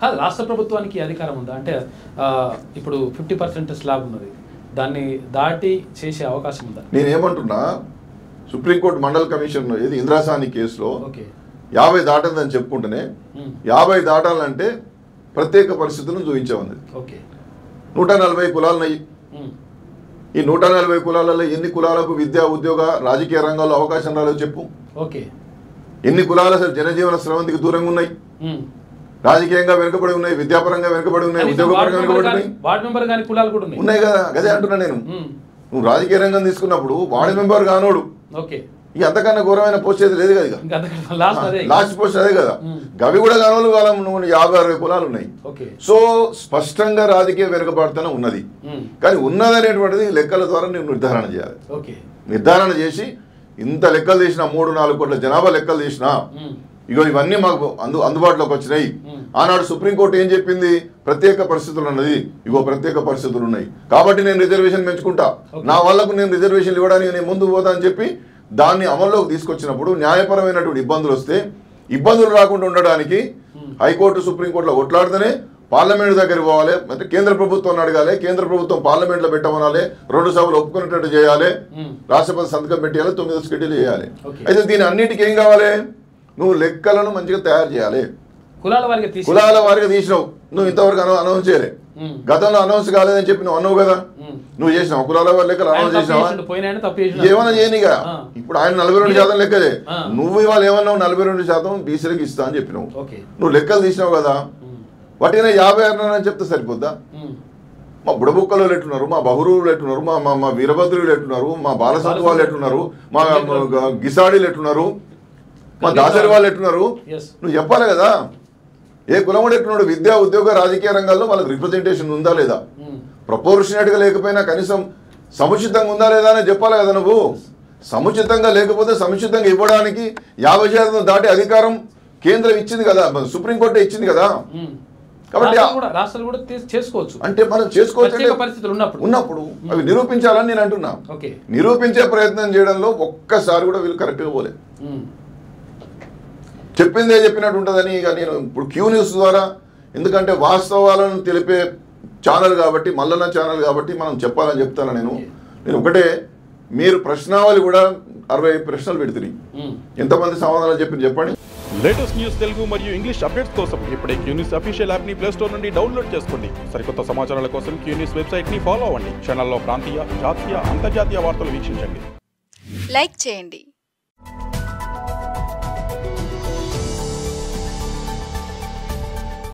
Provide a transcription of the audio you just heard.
కాదు రాష్ట్ర ప్రభుత్వానికి అధికారం ఉందా అంటే ఇప్పుడు 50% స్లాబ్ ఉన్నది దాన్ని దాటి చేసే అవకాశం ఉందా? నేనేమంటున్నా సుప్రీంకోర్టు మండల కమిషన్ ఏది ఇంద్రాసాని కేసులో ఓకే 50 దాటదని చెప్పుకుంటేనే 50 దాటాలంటే ప్రత్యేక పరిస్థితులను చూపించామన్నది. ఓకే 140 కులాలు ఉన్నాయి. ఈ 140 కులాలలో ఎన్ని కులాలకు విద్యా ఉద్యోగ రాజకీయ రంగాల్లో అవకాశం రాలేదు చెప్పు. ఓకే ఎన్ని కులాలు అసలు జనజీవన స్రవంతికి దూరంగా ఉన్నాయి, రాజకీయంగా వెనుకబడి ఉన్నాయి, విద్యాపరంగా వెనుకబడి ఉన్నాయి, ఉద్యోగపరంగా వెనుకబడి ఉన్నాయి, ఉన్నాయి కదా. అదే అంటున్నా నేను. నువ్వు రాజకీయ రంగం తీసుకున్నప్పుడు వార్డు మెంబర్ కానోడు ఇక అంతకన్నా ఘోరమైన పోస్ట్ అయితే లేదు కదా. లాస్ట్ పోస్ట్ అదే కదా. గవి కూడా కానోళ్ళు కాలం 50-60 కులాలు ఉన్నాయి. సో స్పష్టంగా రాజకీయ వెనుకబడితేనే ఉన్నది. కానీ ఉన్నదనేటువంటిది లెక్కల ద్వారా నేను నిర్ధారణ చేయాలి. నిర్ధారణ చేసి ఇంత లెక్కలు తీసినా 3-4 కోట్ల జనాభా లెక్కలు తీసినా ఇగో ఇవన్నీ మాకు అందుబాటులోకి వచ్చినాయి. ఆనాడు సుప్రీంకోర్టు ఏం చెప్పింది? ప్రత్యేక పరిస్థితులు అన్నది. ఇగో ప్రత్యేక పరిస్థితులు ఉన్నాయి కాబట్టి నేను రిజర్వేషన్ పెంచుకుంటా, నా వాళ్ళకు నేను రిజర్వేషన్లు ఇవ్వడానికి నేను ముందుకు పోతా అని చెప్పి దాన్ని అమల్లోకి తీసుకొచ్చినప్పుడు న్యాయపరమైనటువంటి ఇబ్బందులు వస్తే ఇబ్బందులు రాకుండా ఉండడానికి హైకోర్టు సుప్రీంకోర్టులో కొట్లాడితేనే పార్లమెంట్ దగ్గర పోవాలి, అంటే కేంద్ర ప్రభుత్వాన్ని అడగాలి, కేంద్ర ప్రభుత్వం పార్లమెంట్లో పెట్టమనాలి, 2 సభలు ఒప్పుకునేటట్టు చేయాలి, రాష్ట్రపతి సంతకం పెట్టేయాలి, 9 స్కెడ్యూల్ చేయాలి. అయితే దీని అన్నిటికీ ఏం కావాలి? నువ్వు లెక్కలను మంచిగా తయారు చేయాలి. కులాల వారిగా తీసినావు, నువ్వు ఇంతవరకు అనౌన్స్ చేయలే. గతంలో అనౌన్స్ కాలేదని చెప్పి నువ్వు అన్నావు కదా, నువ్వు చేసినావు కులాల వారి లెక్కలు అనౌన్స్ చేసినావా? ఏమన్నా చేయనిగా. ఇప్పుడు ఆయన 42% లెక్కలే, నువ్వు ఇవాళ ఏమన్నావు? 42% బీసీలకు ఇస్తా అని చెప్పినావు. నువ్వు లెక్కలు తీసినావు కదా, వాటినే 56 అని చెప్తే సరిపోద్దా? మా బుడబుక్కలు ఎట్టున్నారు, మా బహురువులు ఎట్టున్నారు, మా వీరభద్రులు ఎట్టున్నారు, మా బాలసత్వాలు ఎట్టున్నారు, మా గిసాడీలు ఎట్టున్నారు, మా దాసరి వాళ్ళు ఎట్టున్నారు, నువ్వు చెప్పాలి కదా. ఏ కులముడు ఎట్టున్నాడు? విద్యా ఉద్యోగ రాజకీయ రంగాల్లో వాళ్ళకి రిప్రజెంటేషన్ ఉందా లేదా? ప్రపోర్షనేట్గా లేకపోయినా కనీసం సముచితంగా ఉందా లేదా అని చెప్పాలి కదా నువ్వు. సముచితంగా లేకపోతే సముచితంగా ఇవ్వడానికి 50% దాటి అధికారం కేంద్రం ఇచ్చింది కదా, సుప్రీంకోర్టు ఇచ్చింది కదా. కాబట్టి అంటే మనం చేసుకోవచ్చు ఉన్నప్పుడు అవి నిరూపించాలని నేను అంటున్నా. నిరూపించే ప్రయత్నం చేయడంలో ఒక్కసారి కూడా వీళ్ళు కరెక్ట్గా పోలే. చెప్పిందే చెప్పినట్టు ఉంటుందని ఇక నేను ఇప్పుడు క్యూ న్యూస్ ద్వారా, ఎందుకంటే వాస్తవాలను తెలిపే ఛానల్ కాబట్టి, మల్లన్న ఛానల్ కాబట్టి మనం చెప్పాలని చెప్తాను. నేను ఒకటే, మీరు ప్రశ్నావళి కూడా 60 ప్రశ్నలు పెడుతున్నాయి, ఎంతమంది సమాధానాలు చెప్పండి. లేటెస్ట్ న్యూస్ తెలుగు మరియు ఇంగ్లీష్ అప్డేట్స్ కోసం ఇప్పుడే క్యూ న్యూస్ అఫీషియల్ యాప్ ని ప్లే స్టోర్ నుండి డౌన్లోడ్ చేసుకోండి. సరికొత్త సమాచారాల కోసం క్యూ న్యూస్ వెబ్సైట్ ని ఫాలో అవ్వండి. ఛానల్లో ప్రాంతీయ, జాతీయ, అంతర్జాతీయ వార్తలు వీక్షించండి. లైక్ చేయండి.